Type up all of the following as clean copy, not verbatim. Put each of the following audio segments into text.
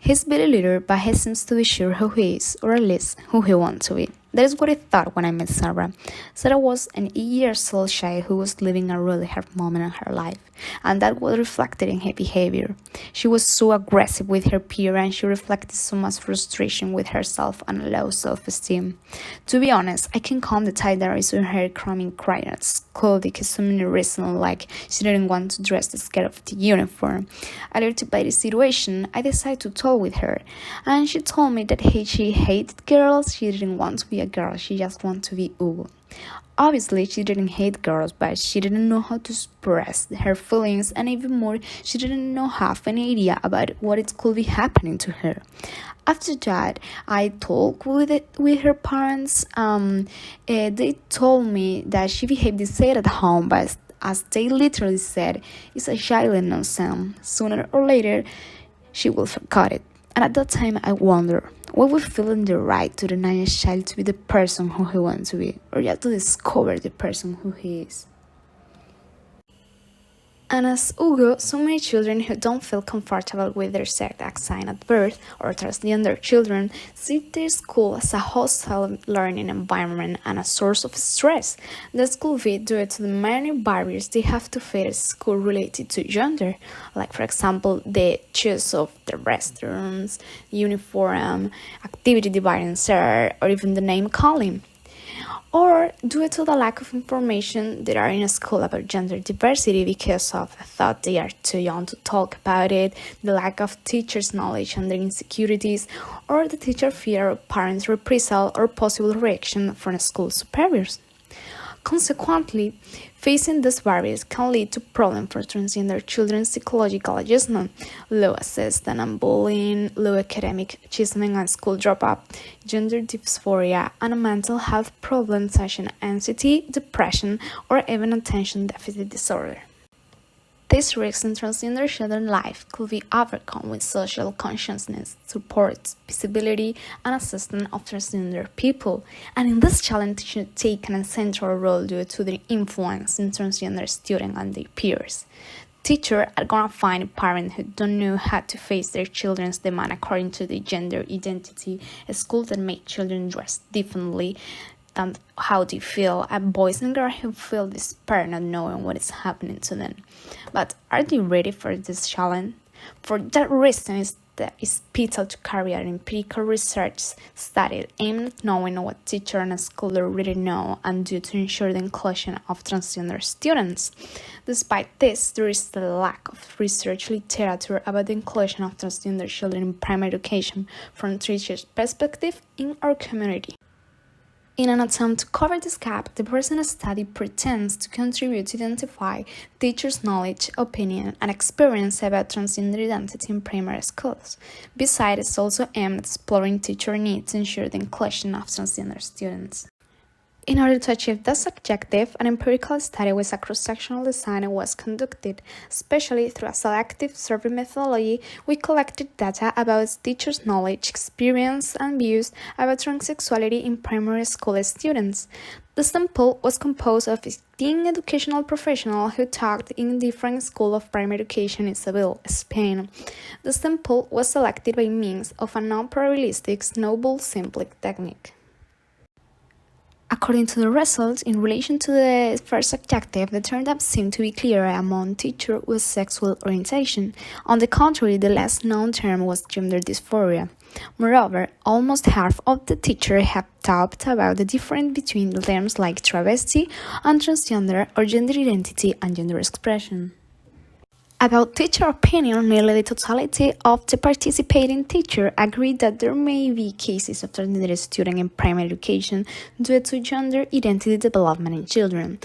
He's very little, but he seems to be sure who he is, or at least who he wants to be. That is what I thought when I met Sarah. Sarah was an 8-year-old child who was living a really hard moment in her life, and that was reflected in her behavior. She was so aggressive with her peer, and she reflected so much frustration with herself and low self-esteem. To be honest, I can calm the tide that I saw her crying at school because so many reasons, like she didn't want to dress the skirt of the uniform. Alerted by the situation, I decided to talk with her, and she told me that she hated girls. She didn't want to be a girl, she just wanted to be Hugo. Obviously, she didn't hate girls, but she didn't know how to express her feelings, and even more, she didn't have any idea about what it could be happening to her. After that, I talked with her parents. They told me that she behaved the same at home, but as they literally said, it's a child innocent. Sooner or later, she will forget it. And at that time, I wonder, what we feel in the right to deny a child to be the person who he wants to be, or just to discover the person who he is? And as Hugo, so many children who don't feel comfortable with their sex assigned at birth, or transgender children, see their school as a hostile learning environment and a source of stress. This could be due to the many barriers they have to face at school related to gender, like for example, the choice of the restrooms, uniform, activity dividing share, or even the name calling. Or due to the lack of information that are in a school about gender diversity because of the thought they are too young to talk about it, the lack of teachers' knowledge and their insecurities, or the teacher fear of parents' reprisal or possible reaction from school superiors. Consequently, facing these barriers can lead to problems for transgender children's psychological adjustment, low assessment and bullying, low academic achievement and school dropout, gender dysphoria, and mental health problems such as anxiety, depression, or even attention deficit disorder. These risks in transgender children's life could be overcome with social consciousness, support, visibility, and assistance of transgender people. And in this challenge should take an central role due to their influence in transgender students and their peers. Teachers are gonna find parents who don't know how to face their children's demand according to their gender identity, schools that make children dress differently than how they feel, and boys and girls who feel despair not knowing what is happening to them. But are they ready for this challenge? For that reason, it's vital to carry out empirical research studies aimed at knowing what teachers and schools already know and do to ensure the inclusion of transgender students. Despite this, there is a lack of research literature about the inclusion of transgender children in primary education from teachers' perspective in our community. In an attempt to cover this gap, the present study pretends to contribute to identify teachers' knowledge, opinion, and experience about transgender identity in primary schools. Besides, it's also aimed at exploring teacher needs to ensure the inclusion of transgender students. In order to achieve this objective, an empirical study with a cross-sectional design was conducted, especially through a selective survey methodology. We collected data about teachers' knowledge, experience, and views about transsexuality in primary school students. The sample was composed of 15 educational professionals who taught in different schools of primary education in Seville, Spain. The sample was selected by means of a non-probabilistic snowball sampling technique. According to the results, in relation to the first objective, the turn-up seemed to be clearer among teachers with sexual orientation. On the contrary, the less known term was gender dysphoria. Moreover, almost half of the teachers have talked about the difference between the terms like travesti and transgender, or gender identity and gender expression. About teacher opinion, nearly the totality of the participating teachers agreed that there may be cases of transgender students in primary education due to gender identity development in children.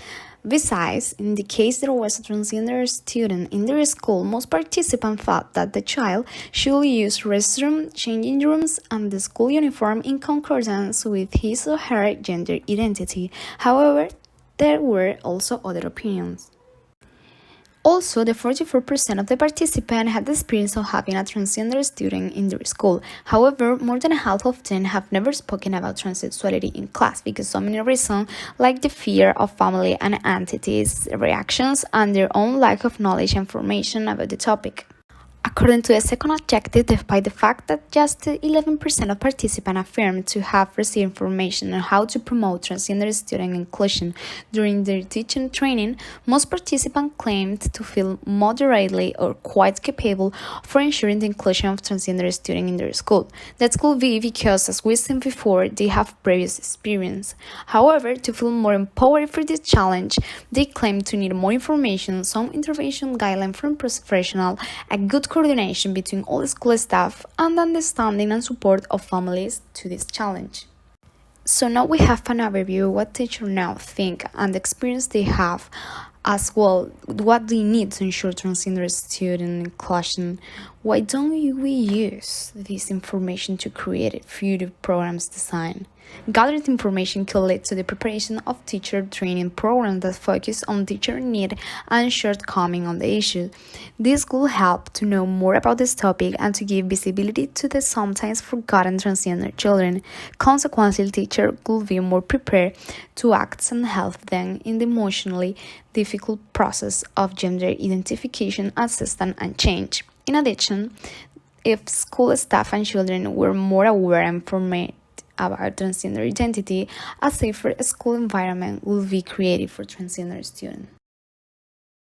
Besides, in the case there was a transgender student in their school, most participants thought that the child should use restroom, changing rooms, and the school uniform in concordance with his or her gender identity. However, there were also other opinions. Also, the 44% of the participants had the experience of having a transgender student in their school. However, more than half of them have never spoken about transsexuality in class because so many reasons, like the fear of family and entities, reactions, and their own lack of knowledge and information about the topic. According to the second objective, despite the fact that just 11% of participants affirmed to have received information on how to promote transgender student inclusion during their teaching training, most participants claimed to feel moderately or quite capable for ensuring the inclusion of transgender students in their school. That could be because, as we said before, they have previous experience. However, to feel more empowered for this challenge, they claim to need more information, some intervention guidelines from professionals, a good coordination between all school staff, and understanding and support of families to this challenge. So now we have an overview of what teachers now think and the experience they have, as well what they need to ensure transgender student inclusion. Why don't we use this information to create future programs design? Gathered information could lead to the preparation of teacher training programs that focus on teacher need and shortcoming on the issue. This could help to know more about this topic and to give visibility to the sometimes forgotten transgender children. Consequently, teachers could be more prepared to act and help them in the emotionally difficult process of gender identification, acceptance, and change. In addition, if school staff and children were more aware and informed about transgender identity, a safer school environment will be created for transgender students.